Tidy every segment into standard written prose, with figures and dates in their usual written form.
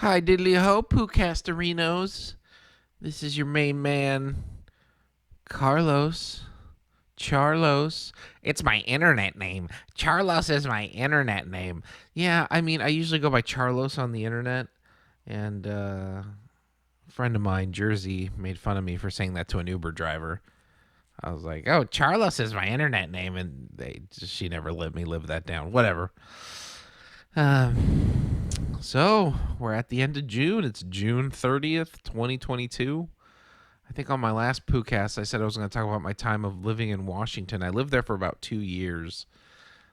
Hi, diddly ho, Poocasterinos. This is your main man, Carlos. Charlos. It's my internet name. Charlos is my internet name. Yeah, I mean, I usually go by Charlos on the internet. And a friend of mine, Jersey, made fun of me for saying that to an Uber driver. I was like, "Oh, Charlos is my internet name," and she never let me live that down. Whatever. So we're at the end of June. It's June 30th, 2022. I think on my last Poocasst, I said I was going to talk about my time of living in Washington. I lived there for about 2 years.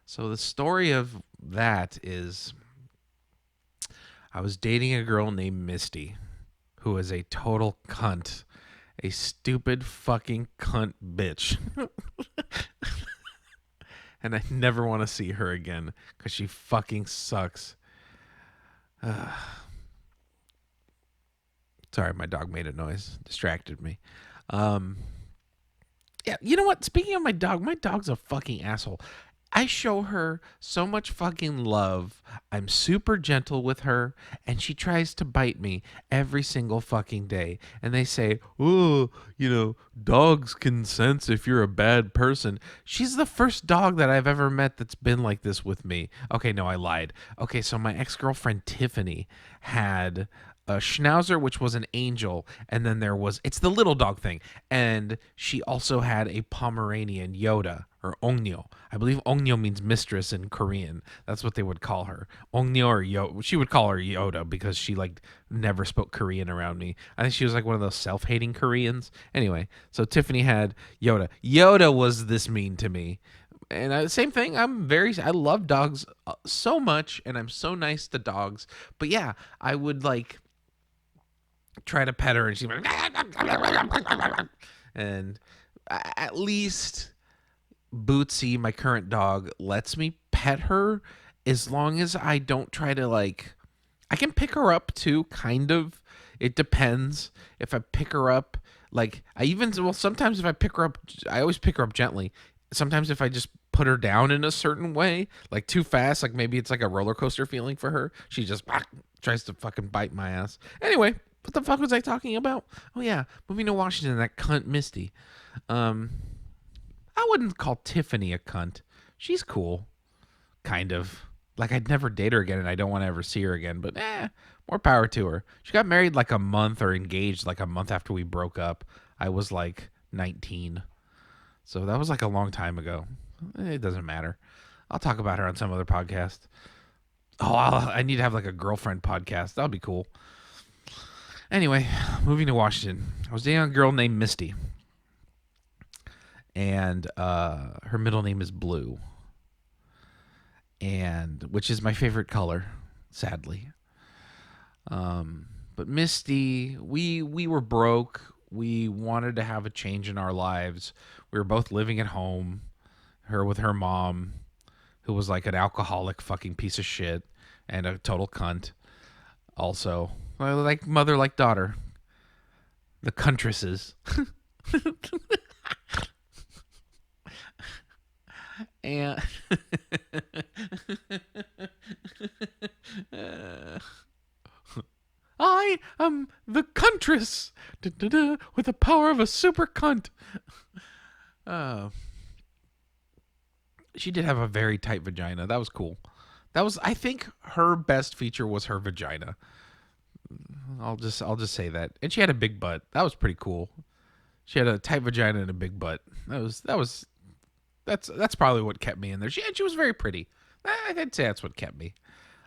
So the story of that is I was dating a girl named Misty, who is a total cunt, a stupid fucking cunt bitch. And I never want to see her again because she fucking sucks. Sorry, my dog made a noise, distracted me. Um, yeah, you know what? Speaking of my dog's a fucking asshole. I show her so much fucking love. I'm super gentle with her, and she tries to bite me every single fucking day. And they say, "Oh, dogs can sense if you're a bad person." She's the first dog that I've ever met that's been like this with me. Okay, no, I lied. Okay, so my ex girlfriend Tiffany had a schnauzer, which was an angel, and then it's the little dog thing, and she also had a Pomeranian, Yoda, or Ongnyo. I believe Ongnyo means mistress in Korean. That's what they would call her. Ongnyo or Yoda. She would call her Yoda because she like never spoke Korean around me. I think she was like one of those self-hating Koreans. Anyway, so Tiffany had Yoda. Yoda was this mean to me. And same thing. I love dogs so much, and I'm so nice to dogs. But yeah, I would like try to pet her, and she'd be like, and at least Bootsy, my current dog, lets me pet her as long as I don't try to like. I can pick her up too, kind of. It depends. If I pick her up, like sometimes if I pick her up, I always pick her up gently. Sometimes if I just put her down in a certain way, like too fast, like maybe it's like a roller coaster feeling for her, she just tries to fucking bite my ass. Anyway, what the fuck was I talking about? Oh yeah, moving to Washington, that cunt Misty. Um, I wouldn't call Tiffany a cunt. She's cool, kind of. Like I'd never date her again, and I don't want to ever see her again. But more power to her. She got married like a month, or engaged like a month after we broke up. I was like 19, so that was like a long time ago. It doesn't matter. I'll talk about her on some other podcast. Oh, I need to have like a girlfriend podcast. That'll be cool. Anyway, moving to Washington, I was dating a girl named Misty, and her middle name is Blue, and which is my favorite color, sadly. But Misty, we were broke. We wanted to have a change in our lives. We were both living at home. Her with her mom, who was like an alcoholic fucking piece of shit and a total cunt. Also, like mother, like daughter. The cuntresses. And I am the Cuntress with the power of a super cunt. Uh, she did have a very tight vagina. That was cool. I think her best feature was her vagina. I'll just say that. And she had a big butt. That was pretty cool. She had a tight vagina and a big butt. That's probably what kept me in there. She was very pretty. I'd say that's what kept me.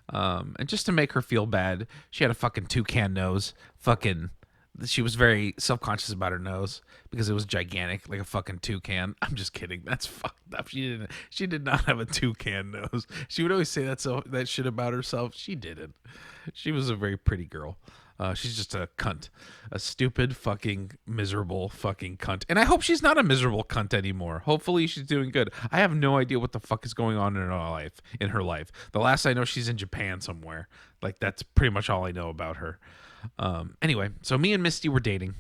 And just to make her feel bad, she had a fucking toucan nose. She was very self-conscious about her nose because it was gigantic, like a fucking toucan. I'm just kidding. That's fucked up. She did not have a toucan nose. She would always say that shit about herself. She didn't. She was a very pretty girl. She's just a cunt, a stupid fucking miserable fucking cunt. And I hope she's not a miserable cunt anymore. Hopefully she's doing good. I have no idea what the fuck is going on in her life. The last I know, she's in Japan somewhere. Like that's pretty much all I know about her. Anyway, so me and Misty were dating.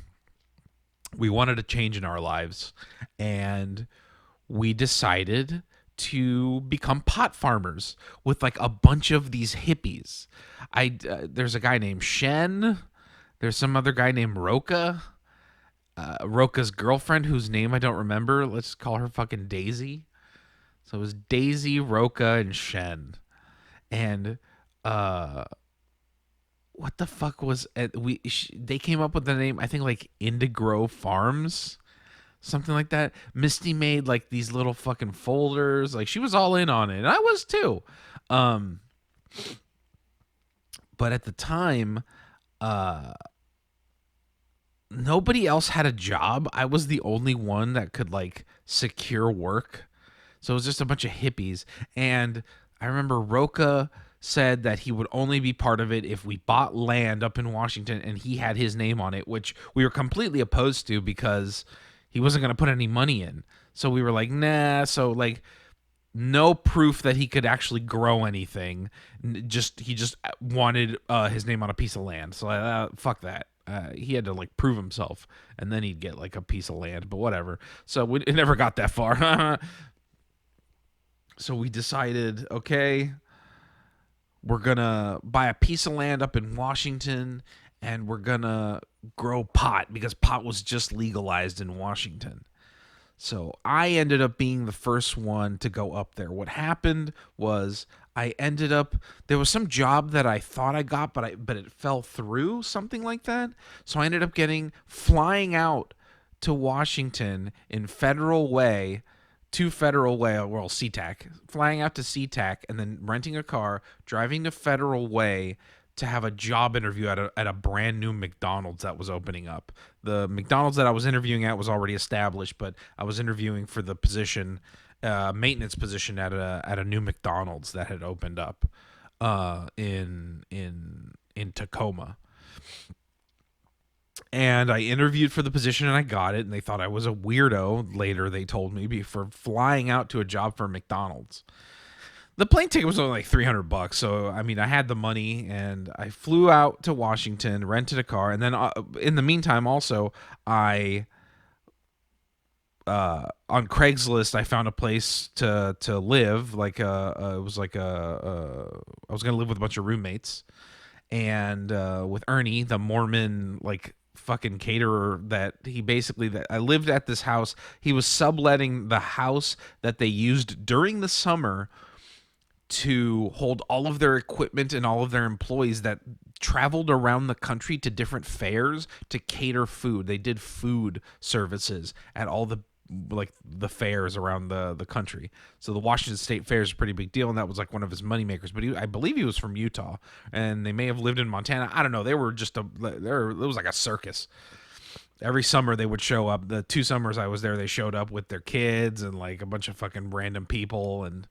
We wanted a change in our lives, and we decided to become pot farmers with like a bunch of these hippies. There's a guy named Shen. There's some other guy named Roka. Roka's girlfriend, whose name I don't remember. Let's call her fucking Daisy. So it was Daisy, Roka, and Shen. And what the fuck was it? They came up with the name, I think, like Indigo Farms, something like that. Misty made like these little fucking folders. Like she was all in on it, and I was too. But at the time, nobody else had a job. I was the only one that could like secure work. So it was just a bunch of hippies. And I remember Roka said that he would only be part of it if we bought land up in Washington and he had his name on it, which we were completely opposed to because he wasn't going to put any money in. So we were like, nah. So like no proof that he could actually grow anything. He just wanted his name on a piece of land. So fuck that. He had to like prove himself and then he'd get like a piece of land, but whatever. So it never got that far. So we decided, okay, we're going to buy a piece of land up in Washington and we're going to grow pot because pot was just legalized in Washington. So I ended up being the first one to go up there. What happened was there was some job that I thought I got, but it fell through, something like that. So I ended up flying out to Washington in Federal Way, SeaTac, flying out to SeaTac and then renting a car, driving to Federal Way to have a job interview at a brand new McDonald's that was opening up. The McDonald's that I was interviewing at was already established, but I was interviewing for the position, maintenance position at a new McDonald's that had opened up in Tacoma. And I interviewed for the position and I got it, and they thought I was a weirdo. Later, they told me for flying out to a job for McDonald's. The plane ticket was only like $300, so I mean, I had the money, and I flew out to Washington, rented a car, and then in the meantime, also on Craigslist, I found a place to live. Like I was gonna live with a bunch of roommates, and with Ernie, the Mormon like fucking caterer that I lived at this house. He was subletting the house that they used during the summer to hold all of their equipment and all of their employees that traveled around the country to different fairs to cater food. They did food services at all the fairs around the country. So the Washington State Fair is a pretty big deal, and that was like one of his moneymakers. But I believe he was from Utah, and they may have lived in Montana. I don't know. They were it was like a circus. Every summer they would show up. The 2 summers I was there, they showed up with their kids and like a bunch of fucking random people and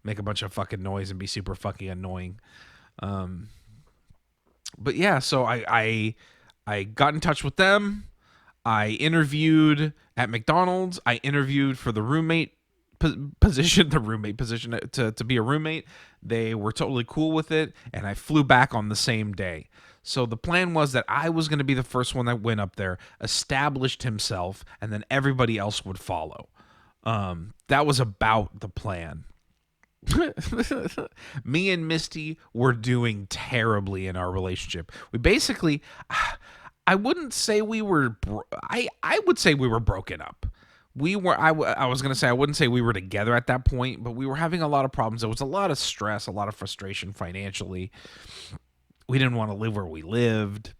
make a bunch of fucking noise and be super fucking annoying. But yeah, so I got in touch with them. I interviewed at McDonald's. I interviewed for the roommate position, to be a roommate. They were totally cool with it, and I flew back on the same day. So the plan was that I was going to be the first one that went up there, established himself, and then everybody else would follow. That was about the plan. Me and Misty were doing terribly in our relationship. We basically, I wouldn't say we were, I would say we were broken up. I was going to say, I wouldn't say we were together at that point, but we were having a lot of problems. There was a lot of stress, a lot of frustration financially. We didn't want to live where we lived,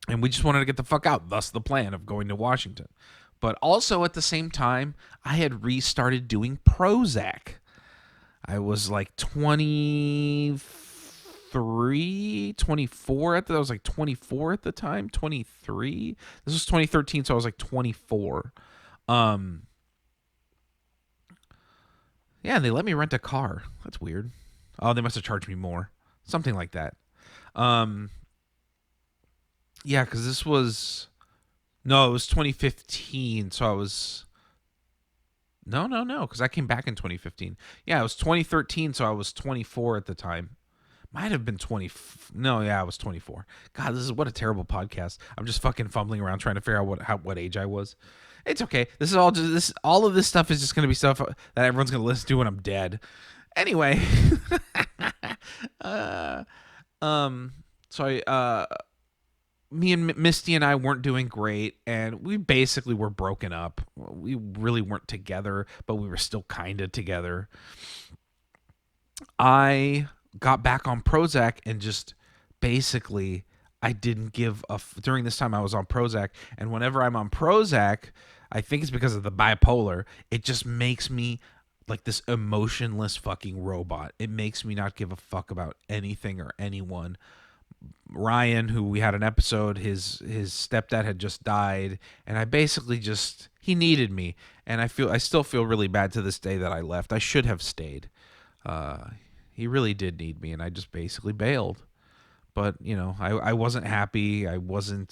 and we just wanted to get the fuck out. Thus the plan of going to Washington. But also at the same time, I had restarted doing Prozac. I was like 23, 24 I was like 24 at the time, 23. This was 2013, so I was like 24. Yeah, and they let me rent a car. That's weird. Oh, they must have charged me more. Something like that. Yeah, because it was 2015, so I was... No, because I came back in 2015. Yeah, it was 2013, so I was 24 at the time. Might have been 20. No, yeah, I was 24. God, this is what a terrible podcast. I'm just fucking fumbling around trying to figure out what age I was. It's okay. This is all just this. All of this stuff is just going to be stuff that everyone's going to listen to when I'm dead. Anyway, uh, um, so me and Misty and I weren't doing great, and we basically were broken up. We really weren't together, but we were still kind of together. I got back on Prozac and just basically I didn't give a during this time I was on Prozac, and whenever I'm on Prozac, I think it's because of the bipolar, it just makes me like this emotionless fucking robot. It makes me not give a fuck about anything or anyone. Ryan, who we had an episode, his stepdad had just died, and I basically just he needed me, and I still feel really bad to this day that I left. I should have stayed. He really did need me, and I just basically bailed. But I wasn't happy. I wanted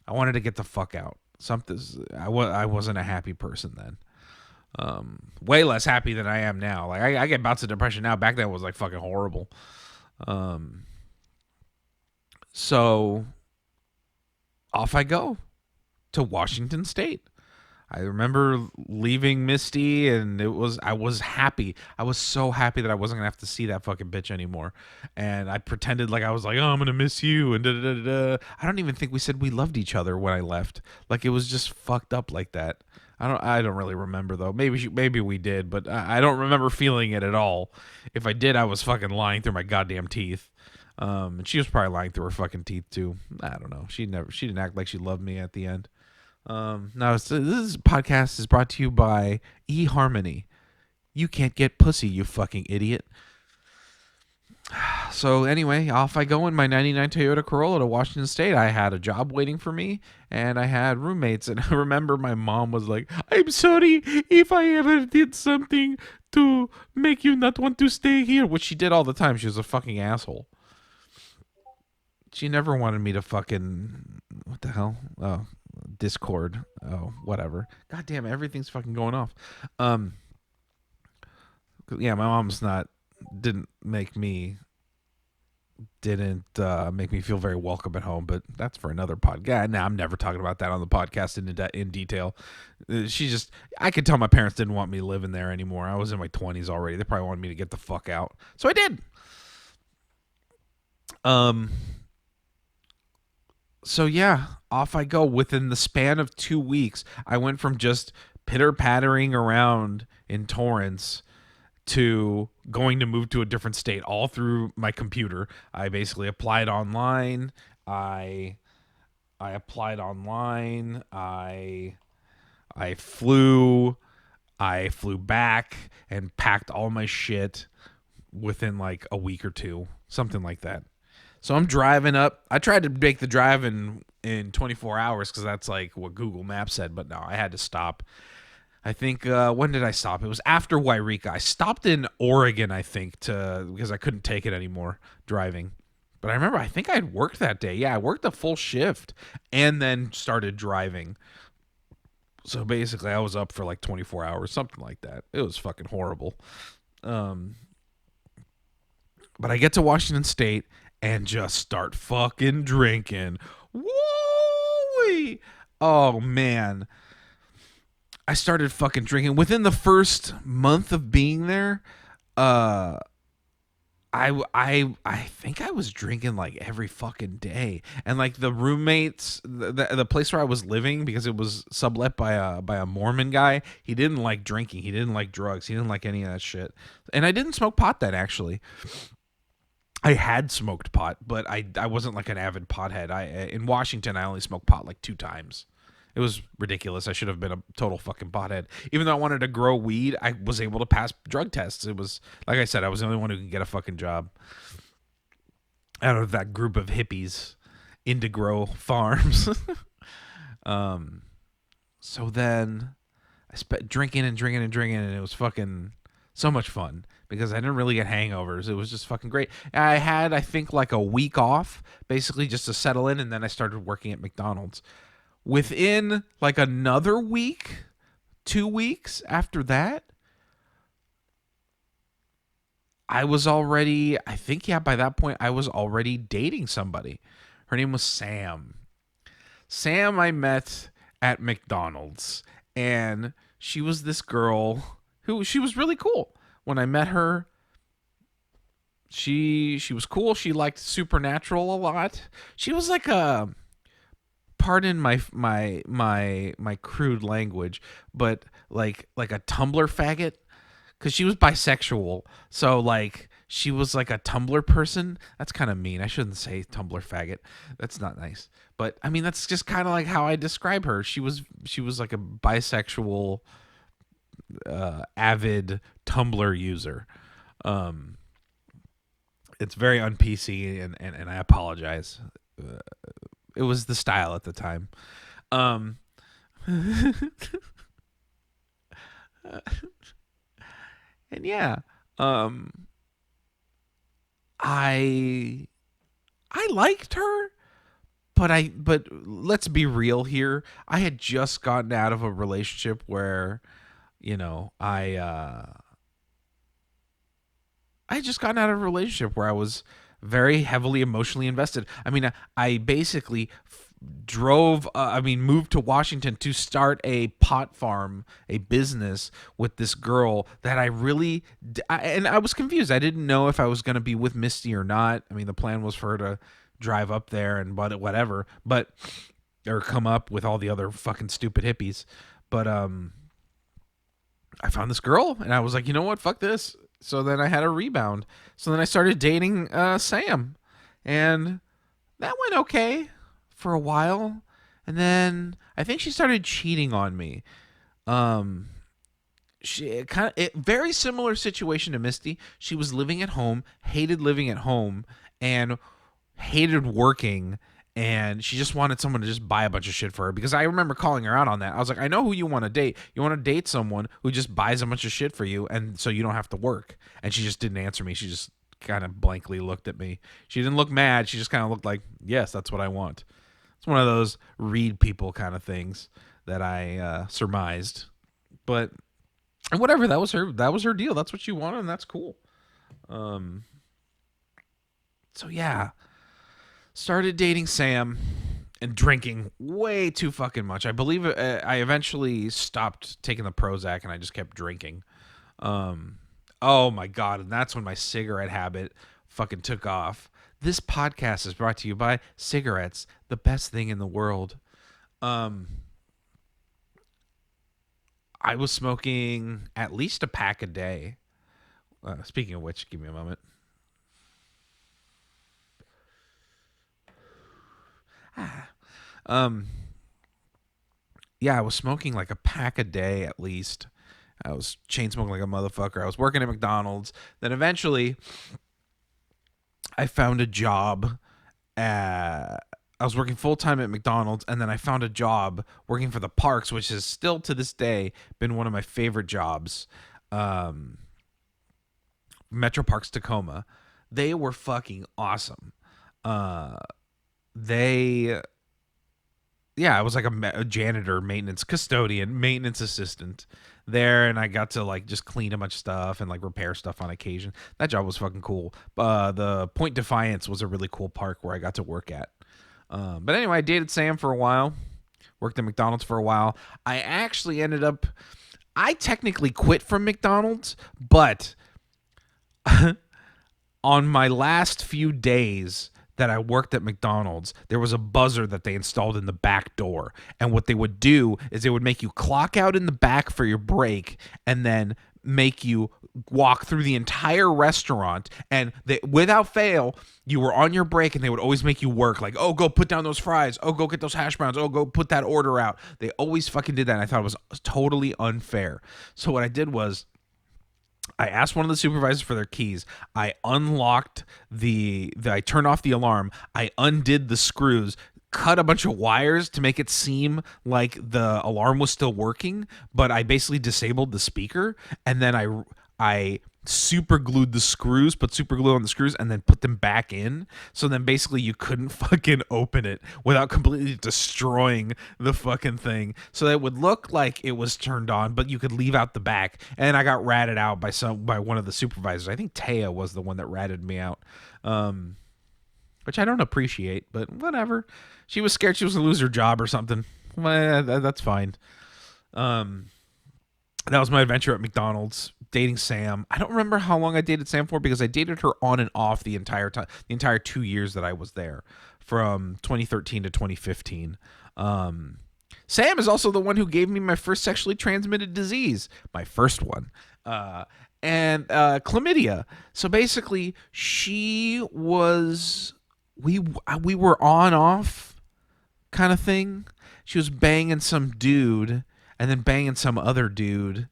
to get the fuck out. I wasn't a happy person then. Way less happy than I am now. Like I get bouts of depression now. Back then it was like fucking horrible. So off I go to Washington State. I remember leaving Misty, and I was happy. I was so happy that I wasn't gonna have to see that fucking bitch anymore. And I pretended like I was like, oh, I'm gonna miss you, and da da da da. I don't even think we said we loved each other when I left. Like it was just fucked up like that. I don't really remember though. Maybe we did, but I don't remember feeling it at all. If I did, I was fucking lying through my goddamn teeth. And she was probably lying through her fucking teeth too. I don't know. She didn't act like she loved me at the end. Now this podcast is brought to you by eHarmony. You can't get pussy, you fucking idiot. So anyway, off I go in my 99 Toyota Corolla to Washington State. I had a job waiting for me, and I had roommates. And I remember my mom was like, I'm sorry if I ever did something to make you not want to stay here, which she did all the time. She was a fucking asshole. She never wanted me to fucking... What the hell? Oh, Discord. Oh, whatever. God damn it, everything's fucking going off. Yeah, my mom's didn't make me feel very welcome at home, but that's for another podcast. Nah, I'm never talking about that on the podcast in detail. I could tell my parents didn't want me living there anymore. I was in my 20s already. They probably wanted me to get the fuck out. So I did. So yeah, off I go. Within the span of 2 weeks, I went from just pitter-pattering around in Torrance to going to move to a different state all through my computer. I basically applied online. I applied online. I flew back and packed all my shit within like a week or two, something like that. So I'm driving up. I tried to make the drive in 24 hours because that's like what Google Maps said, but no, I had to stop. I think, when did I stop? It was after Wairika. I stopped in Oregon, I think, because I couldn't take it anymore driving. But I remember, I think I had worked that day. Yeah, I worked a full shift and then started driving. So basically, I was up for like 24 hours, something like that. It was fucking horrible. But I get to Washington State and just start fucking drinking. Woo-wee! Oh, man. I started fucking drinking. Within the first month of being there, I think I was drinking like every fucking day. And like the roommates, the place where I was living, because it was sublet by a Mormon guy, he didn't like drinking. He didn't like drugs. He didn't like any of that shit. And I didn't smoke pot then, actually. I had smoked pot, but I wasn't like an avid pothead. In Washington, I only smoked pot like 2 times. It was ridiculous. I should have been a total fucking pothead. Even though I wanted to grow weed, I was able to pass drug tests. It was, like I said, I was the only one who could get a fucking job out of that group of hippies into grow farms. So then I spent drinking, and it was fucking so much fun because I didn't really get hangovers. It was just fucking great. I had, I think, like a week off, basically just to settle in, and then I started working at McDonald's. Within like another week, 2 weeks after that, I was already, I think, yeah, by that point, I was already dating somebody. Her name was Sam. Sam, I met at McDonald's, and she was this girl who she was really cool. When I met her, she was cool. She liked Supernatural a lot. She was like a, pardon my crude language, but like a Tumblr faggot, because she was bisexual. So like she was like a Tumblr person. That's kind of mean. I shouldn't say Tumblr faggot. That's not nice. But I mean that's just kind of like how I describe her. She was like a bisexual, avid Tumblr user. Um, it's very un PC, and I apologize. It was the style at the time. Um, and yeah, um, I I liked her, but let's be real here. I had just gotten out of a relationship where, I had just gotten out of a relationship where I was very heavily emotionally invested. I mean, I basically moved to Washington to start a pot farm, a business with this girl that I really, and I was confused. I didn't know if I was going to be with Misty or not. I mean, the plan was for her to drive up there and whatever, but, or come up with all the other fucking stupid hippies. But, I found this girl and I was like, you know what? Fuck this. So then I had a rebound. So then I started dating Sam, and that went okay for a while. And then I think she started cheating on me. Um, she very similar situation to Misty. She was living at home, hated living at home, and hated working, and she just wanted someone to just buy a bunch of shit for her, because I remember calling her out on that. I was like, I know who you want to date. You want to date someone who just buys a bunch of shit for you, and so you don't have to work. And she just didn't answer me. She just kind of blankly looked at me. She didn't look mad. She just kind of looked like, yes, that's what I want. It's one of those read people kind of things that I surmised. But whatever, that was her deal. That's what she wanted, and that's cool. Um, so yeah, started dating Sam and drinking way too fucking much. I believe I eventually stopped taking the Prozac and I just kept drinking. Oh my God. And that's when my cigarette habit fucking took off. This podcast is brought to you by cigarettes, the best thing in the world. I was smoking at least a pack a day. Speaking of which, give me a moment. Um, yeah, I was smoking like a pack a day at least. I was chain smoking like a motherfucker. I was working at McDonald's. Then eventually, I found a job. I was working full time at McDonald's, and then I found a job working for the parks, which is still to this day been one of my favorite jobs. Um, Metro Parks Tacoma. They were fucking awesome. Uh, they Yeah, I was like a janitor, maintenance custodian, maintenance assistant there, and I got to like just clean a bunch of stuff and like repair stuff on occasion. That job was fucking cool. The Point Defiance was a really cool park where I got to work at. But anyway, I dated Sam for a while, worked at McDonald's for a while. I actually ended up, I technically quit from McDonald's, but on my last few days that I worked at McDonald's, there was a buzzer that they installed in the back door. And what they would do is they would make you clock out in the back for your break and then make you walk through the entire restaurant. And without fail, you were on your break and they would always make you work. Like, oh, go put down those fries. Oh, go get those hash browns. Oh, go put that order out. They always fucking did that. And I thought it was totally unfair. So what I did was, I asked one of the supervisors for their keys. I unlocked I turned off the alarm. I undid the screws, cut a bunch of wires to make it seem like the alarm was still working, but I basically disabled the speaker. And then I super glued the screws, put super glue on the screws, and then put them back in. So then basically you couldn't fucking open it without completely destroying the fucking thing. So that it would look like it was turned on, but you could leave out the back. And I got ratted out by one of the supervisors. I think Taya was the one that ratted me out. Which I don't appreciate, but whatever. She was scared she was gonna lose her job or something. Well, that's fine. That was my adventure at McDonald's, dating Sam. I don't remember how long I dated Sam for because I dated her on and off the entire time, the entire 2 years that I was there, from 2013 to 2015. Sam is also the one who gave me my first sexually transmitted disease, my first one, and chlamydia. So basically, she was we were on off kind of thing. She was banging some dude and then banging some other dude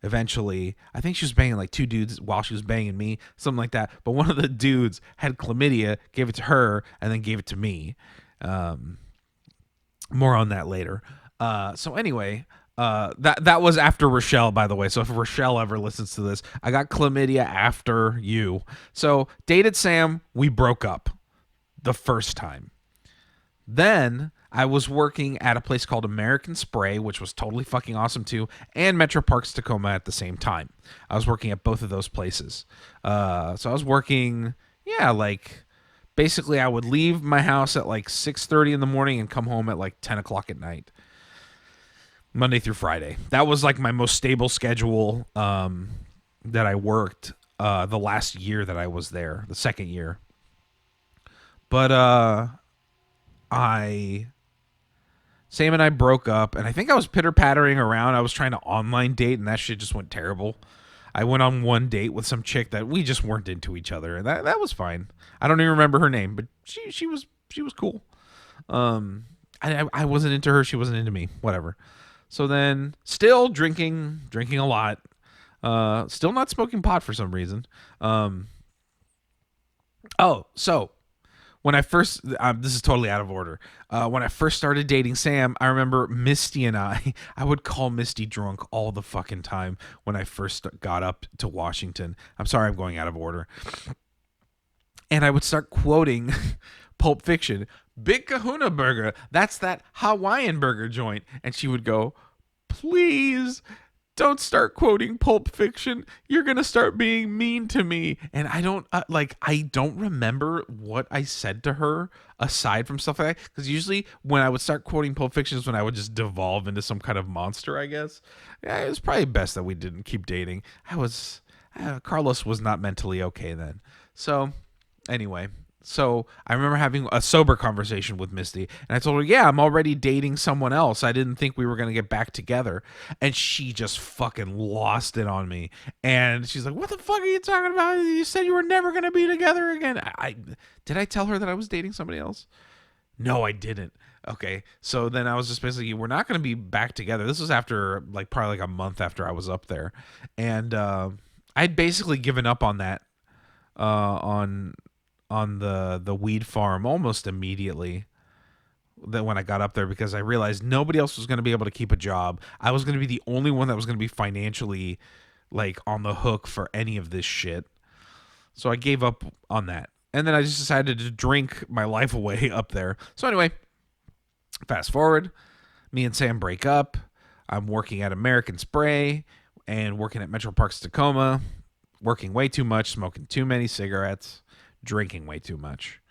eventually. I think she was banging like two dudes while she was banging me, something like that. But one of the dudes had chlamydia, gave it to her, and then gave it to me. More on that later. So anyway, that was after Rochelle, by the way. So if Rochelle ever listens to this, I got chlamydia after you. So dated Sam, we broke up the first time. Then I was working at a place called American Spray, which was totally fucking awesome too, and Metro Parks Tacoma at the same time. I was working at both of those places. So I was working, like basically I would leave my house at like 6:30 in the morning and come home at like 10 o'clock at night, Monday through Friday. That was like my most stable schedule that I worked the last year that I was there, the second year. But Sam and I broke up, and I think I was pitter-pattering around. I was trying to online date, and that shit just went terrible. I went on one date with some chick that we just weren't into each other, and that was fine. I don't even remember her name, but she was cool. I wasn't into her, she wasn't into me, whatever. So then, still drinking a lot. Still not smoking pot for some reason. So when I first, this is totally out of order. When I first started dating Sam, I remember Misty and I would call Misty drunk all the fucking time when I first got up to Washington. I'm sorry, I'm going out of order. And I would start quoting Pulp Fiction. Big Kahuna Burger. That's that Hawaiian burger joint. And she would go, please don't start quoting Pulp Fiction. You're going to start being mean to me. And I don't remember what I said to her aside from stuff like that. Because usually when I would start quoting Pulp Fiction is when I would just devolve into some kind of monster, I guess. Yeah, it was probably best that we didn't keep dating. Carlos was not mentally okay then. So anyway, so I remember having a sober conversation with Misty, and I told her, yeah, I'm already dating someone else. I didn't think we were going to get back together. And she just fucking lost it on me. And she's like, what the fuck are you talking about? You said you were never going to be together again. Did I tell her that I was dating somebody else? No, I didn't. Okay, so then I was just basically, we're not going to be back together. This was after, probably a month after I was up there. And I'd basically given up on that, on the weed farm almost immediately that when I got up there, because I realized nobody else was going to be able to keep a job. I was going to be the only one that was going to be financially on the hook for any of this shit. So I gave up on that. And then I just decided to drink my life away up there. So anyway, fast forward, me and Sam break up. I'm working at American Spray and working at Metro Parks Tacoma, working way too much, smoking too many cigarettes, drinking way too much.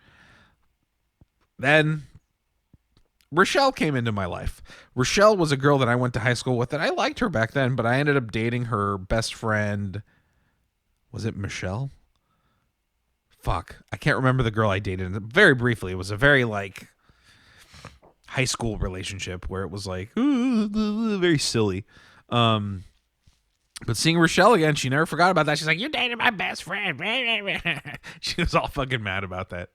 Then Rochelle came into my life. Rochelle was a girl that I went to high school with, and I liked her back then, but I ended up dating her best friend. Was it Michelle? Fuck. I can't remember the girl I dated. Very briefly. It was a very high school relationship where it was very silly. But seeing Rochelle again, she never forgot about that. She's like, you dated my best friend. She was all fucking mad about that.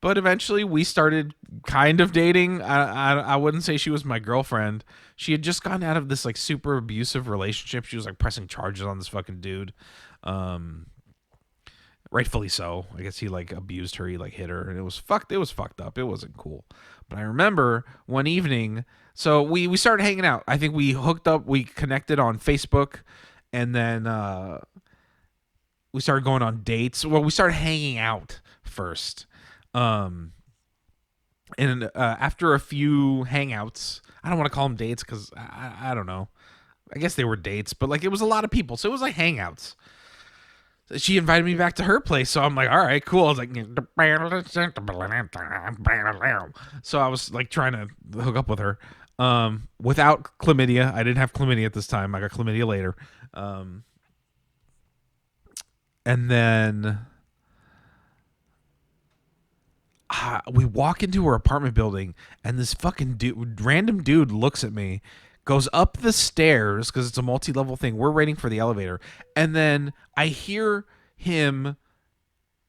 But eventually we started kind of dating. I wouldn't say she was my girlfriend. She had just gotten out of this super abusive relationship. She was pressing charges on this fucking dude. Rightfully so. I guess he abused her. He hit her, and it was fucked up. It wasn't cool. But I remember one evening, so we started hanging out. I think we hooked up, we connected on Facebook, And then we started going on dates. Well, we started hanging out first. Um, and after a few hangouts, I don't want to call them dates because I don't know. I guess they were dates, but like it was a lot of people, so it was like hangouts. She invited me back to her place, so I'm like, all right, cool. I was like, so I was like trying to hook up with her, without chlamydia. I didn't have chlamydia at this time. I got chlamydia later, and then we walk into her apartment building, and this fucking random dude looks at me, goes up the stairs because it's a multi-level thing. We're waiting for the elevator, and then I hear him.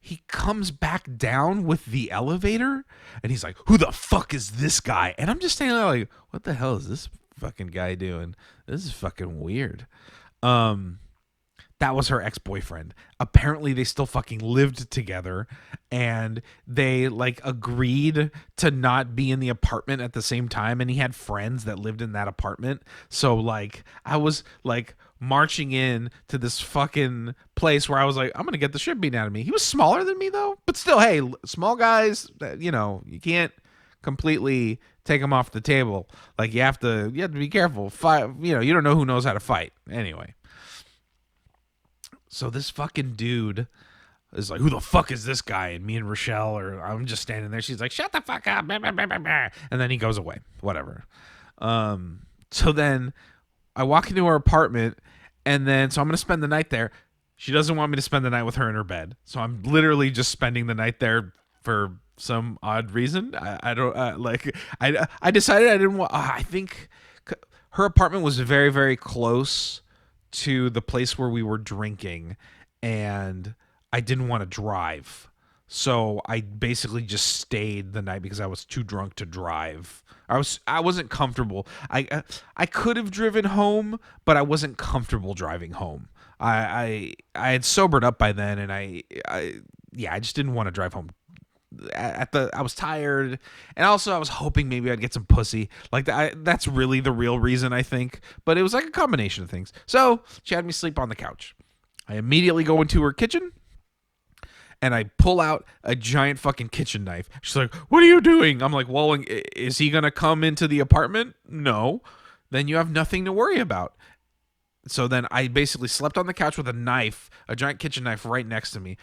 He comes back down with the elevator, and he's like, "Who the fuck is this guy?" And I'm just standing there like, "What the hell is this fucking guy doing? This is fucking weird." Um, that was her ex-boyfriend. Apparently they still fucking lived together, and they like agreed to not be in the apartment at the same time, and he had friends that lived in that apartment. So like I was like marching in to this fucking place where I was like, I'm gonna get the shit beaten out of me. He was smaller than me though, but still, hey, small guys, you can't completely take them off the table. Like you have to be careful. You don't know who knows how to fight. Anyway, so this fucking dude is like, "Who the fuck is this guy?" And me and Rochelle, or I'm just standing there. She's like, "Shut the fuck up!" Blah, blah, blah, blah, blah. And then he goes away. Whatever. So then I walk into her apartment, and then so I'm gonna spend the night there. She doesn't want me to spend the night with her in her bed, so I'm literally just spending the night there for some odd reason. I don't like. I decided I didn't want. I think her apartment was very very close to the place where we were drinking, and I didn't want to drive. So I basically just stayed the night because I was too drunk to drive. I wasn't comfortable. I could have driven home, but I wasn't comfortable driving home. I had sobered up by then, and I just didn't want to drive home. I was tired, and also I was hoping maybe I'd get some pussy. Like that's really the real reason, I think. But it was like a combination of things. So she had me sleep on the couch. I immediately go into her kitchen, and I pull out a giant fucking kitchen knife. She's like, "What are you doing?" I'm like, "Well, is he gonna come into the apartment? No. Then you have nothing to worry about." So then I basically slept on the couch with a knife, a giant kitchen knife right next to me.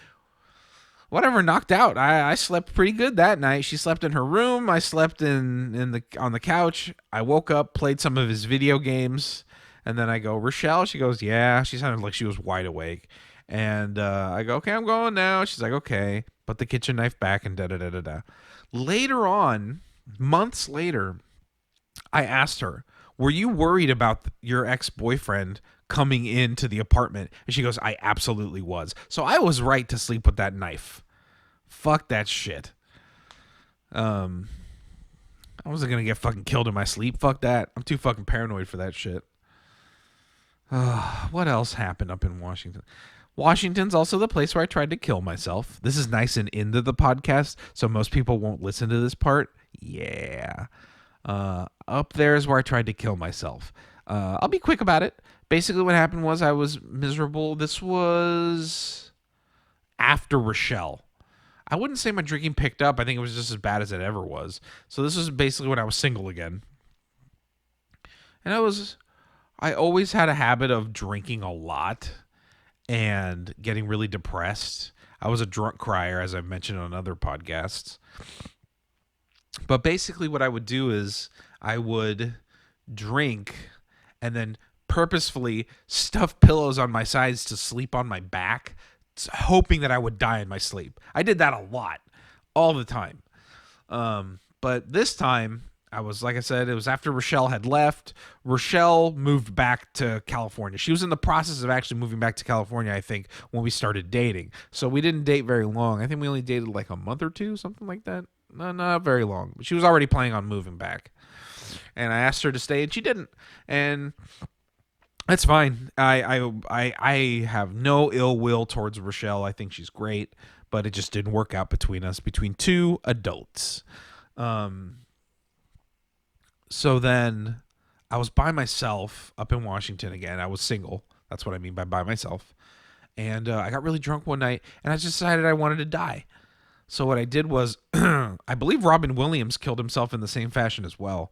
Whatever, knocked out. I slept pretty good that night. She slept in her room. I slept on the couch. I woke up, played some of his video games, and then I go, "Rochelle?" She goes, "Yeah." She sounded like she was wide awake. And I go, "Okay, I'm going now." She's like, "Okay." Put the kitchen knife back and da-da-da-da-da. Later on, months later, I asked her, "Were you worried about your ex-boyfriend coming into the apartment?" And she goes, "I absolutely was." So I was right to sleep with that knife. Fuck that shit. I wasn't gonna get fucking killed in my sleep. Fuck that. I'm too fucking paranoid for that shit. What else happened up in Washington? Washington's also the place where I tried to kill myself. This is nice and into the podcast, so most people won't listen to this part. Yeah. Up there is where I tried to kill myself. I'll be quick about it. Basically, what happened was I was miserable. This was after Rochelle. I wouldn't say my drinking picked up. I think it was just as bad as it ever was. So this was basically when I was single again. And I always had a habit of drinking a lot and getting really depressed. I was a drunk crier, as I've mentioned on other podcasts. But basically what I would do is I would drink and then purposefully stuff pillows on my sides to sleep on my back, hoping that I would die in my sleep. I did that a lot, all the time. But this time, I was, like I said, it was after Rochelle had left. Rochelle moved back to California. She was in the process of actually moving back to California, I think, when we started dating. So we didn't date very long. I think we only dated like a month or two, something like that. No, not very long. But she was already planning on moving back. And I asked her to stay, and she didn't. And that's fine. I have no ill will towards Rochelle. I think she's great, but it just didn't work out between us, between two adults. So then I was by myself up in Washington again. I was single That's what I mean by myself. And I got really drunk one night, and I just decided I wanted to die. So what I did was, I believe Robin Williams killed himself in the same fashion as well.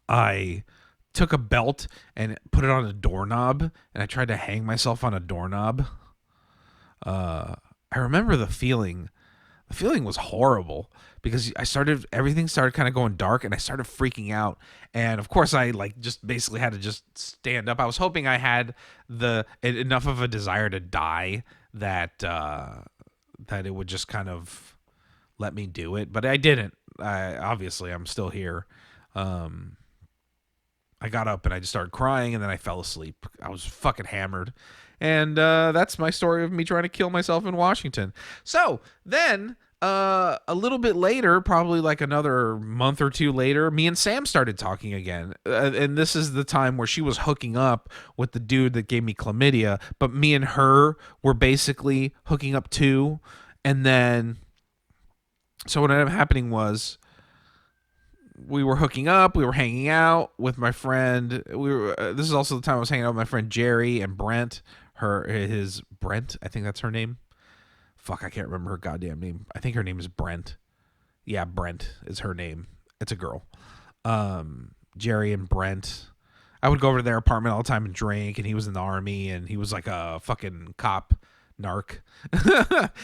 I took a belt and put it on a doorknob, and I tried to hang myself on a doorknob. I remember the feeling. The feeling was horrible because everything started kind of going dark, and I started freaking out. And of course I just basically had to just stand up. I was hoping I had enough of a desire to die that it would just kind of let me do it, but I didn't. Obviously I'm still here. I got up and I just started crying, and then I fell asleep. I was fucking hammered. And that's my story of me trying to kill myself in Washington. So then a little bit later, probably like another month or two later, me and Sam started talking again. And this is the time where she was hooking up with the dude that gave me chlamydia. But me and her were basically hooking up too. And then, so what ended up happening was, we were hooking up. We were hanging out with my friend. This is also the time I was hanging out with my friend Jerry and Brent. Brent, I think that's her name. Fuck, I can't remember her goddamn name. I think her name is Brent. Yeah, Brent is her name. It's a girl. Jerry and Brent. I would go over to their apartment all the time and drink, and he was in the army, and he was like a fucking cop, narc.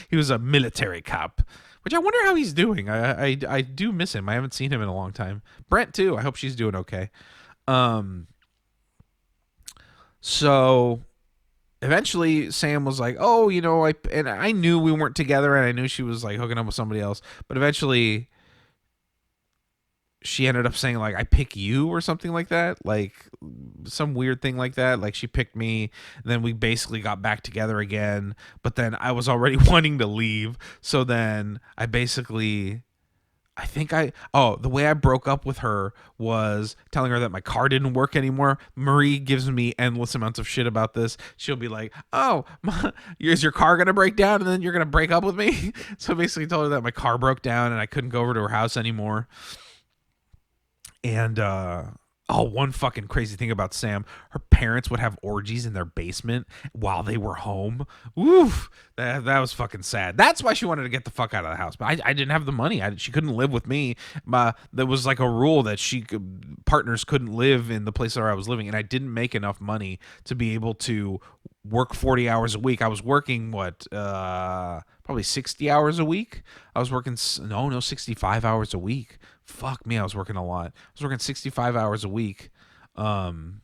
He was a military cop, which I wonder how he's doing. I do miss him. I haven't seen him in a long time. Brent too. I hope she's doing okay. So eventually Sam was like, oh, and I knew we weren't together, and I knew she was like hooking up with somebody else, but eventually she ended up saying like, I pick you or something like that, like some weird thing like that. Like she picked me, and then we basically got back together again, but then I was already wanting to leave. So then the way I broke up with her was telling her that my car didn't work anymore. Marie gives me endless amounts of shit about this. She'll be like, oh, is your car going to break down and then you're going to break up with me? So basically told her that my car broke down and I couldn't go over to her house anymore. And, one fucking crazy thing about Sam, her parents would have orgies in their basement while they were home. Oof, that was fucking sad. That's why she wanted to get the fuck out of the house. But I didn't have the money. She couldn't live with me. There was like a rule that partners couldn't live in the place where I was living, and I didn't make enough money to be able to work 40 hours a week. I was working probably 60 hours a week. I was working 65 hours a week. Fuck me, I was working a lot. I was working 65 hours a week. And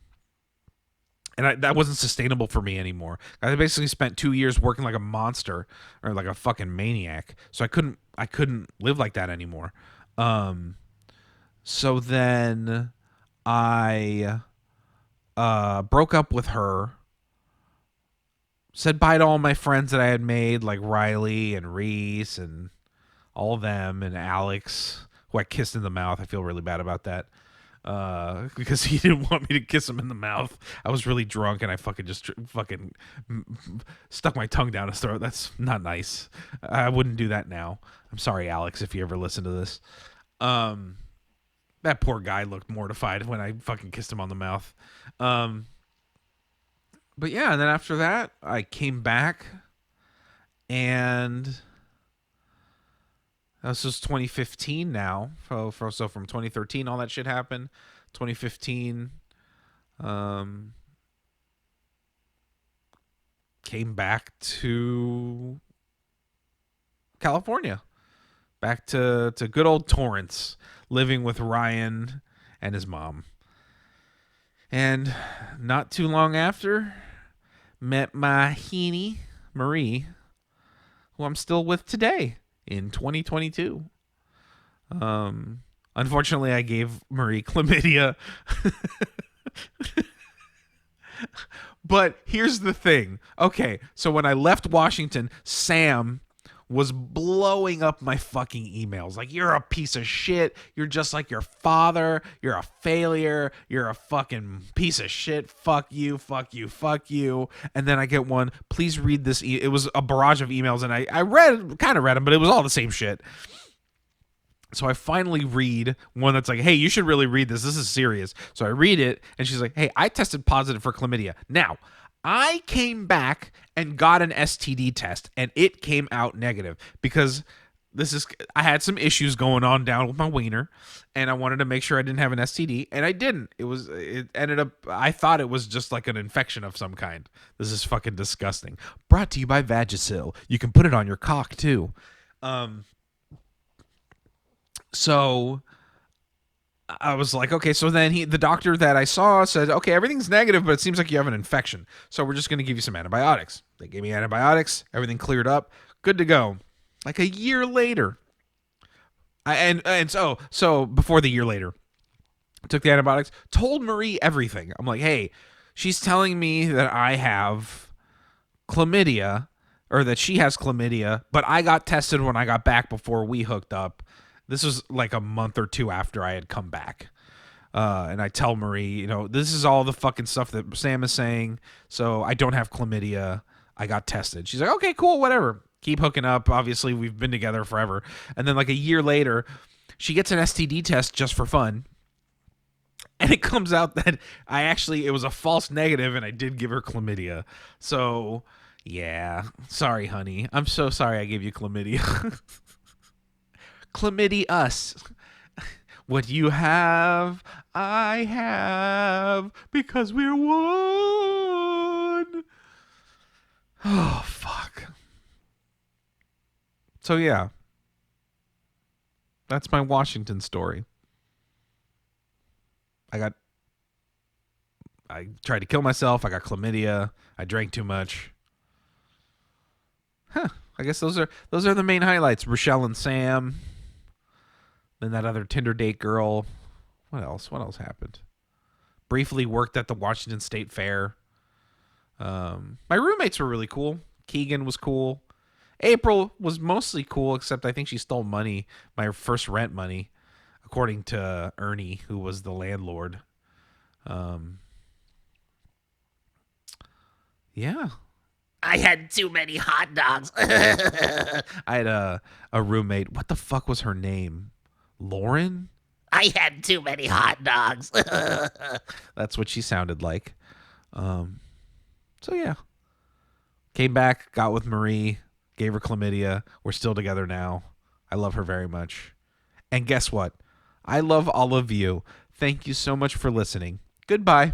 that wasn't sustainable for me anymore. I basically spent 2 years working like a monster or like a fucking maniac. So I couldn't live like that anymore. So then I broke up with her, said bye to all my friends that I had made, like Riley and Reese and all of them, and Alex, who I kissed in the mouth. I feel really bad about that because he didn't want me to kiss him in the mouth. I was really drunk, and I fucking stuck my tongue down his throat. That's not nice. I wouldn't do that now. I'm sorry, Alex, if you ever listen to this. That poor guy looked mortified when I fucking kissed him on the mouth. But yeah, and then after that, I came back, and this was 2015 now. So from 2013, all that shit happened. 2015, came back to California. Back to good old Torrance, living with Ryan and his mom. And not too long after, met my heenie, Marie, who I'm still with today in 2022. Unfortunately, I gave Marie chlamydia. But here's the thing. Okay, so when I left Washington, Sam was blowing up my fucking emails. Like, you're a piece of shit. You're just like your father. You're a failure. You're a fucking piece of shit. Fuck you, fuck you, fuck you. And then I get one, please read this. It was a barrage of emails, and I kind of read them, but it was all the same shit. So I finally read one that's like, hey, you should really read this. This is serious. So I read it, and she's like, hey, I tested positive for chlamydia. Now, I came back and got an STD test, and it came out negative because I had some issues going on down with my wiener, and I wanted to make sure I didn't have an STD, and I didn't. It ended up, I thought it was just like an infection of some kind. This is fucking disgusting. Brought to you by Vagisil. You can put it on your cock too. So I was like, okay. So then the doctor that I saw said, okay, everything's negative, but it seems like you have an infection. So we're just going to give you some antibiotics. They gave me antibiotics. Everything cleared up. Good to go. Like a year later, so before the year later, took the antibiotics. Told Marie everything. I'm like, hey, she's telling me that I have chlamydia, or that she has chlamydia, but I got tested when I got back before we hooked up. This was like a month or two after I had come back. And I tell Marie, this is all the fucking stuff that Sam is saying. So I don't have chlamydia. I got tested. She's like, okay, cool, whatever. Keep hooking up. Obviously, we've been together forever. And then like a year later, she gets an STD test just for fun. And it comes out that it was a false negative, and I did give her chlamydia. So, yeah. Sorry, honey. I'm so sorry I gave you chlamydia. Chlamydia us. What you have, I have, because we're one. Oh, fuck. So, yeah. That's my Washington story. I tried to kill myself. I got chlamydia. I drank too much. Huh. I guess those are the main highlights. Rochelle and Sam. Then that other Tinder date girl. What else? What else happened? Briefly worked at the Washington State Fair. My roommates were really cool. Keegan was cool. April was mostly cool, except I think she stole money, my first rent money, according to Ernie, who was the landlord. Yeah. I had too many hot dogs. I had a roommate. What the fuck was her name? Lauren? I had too many hot dogs. That's what she sounded like. So yeah. Came back, got with Marie, gave her chlamydia. We're still together now. I love her very much. And guess what? I love all of you. Thank you so much for listening. Goodbye.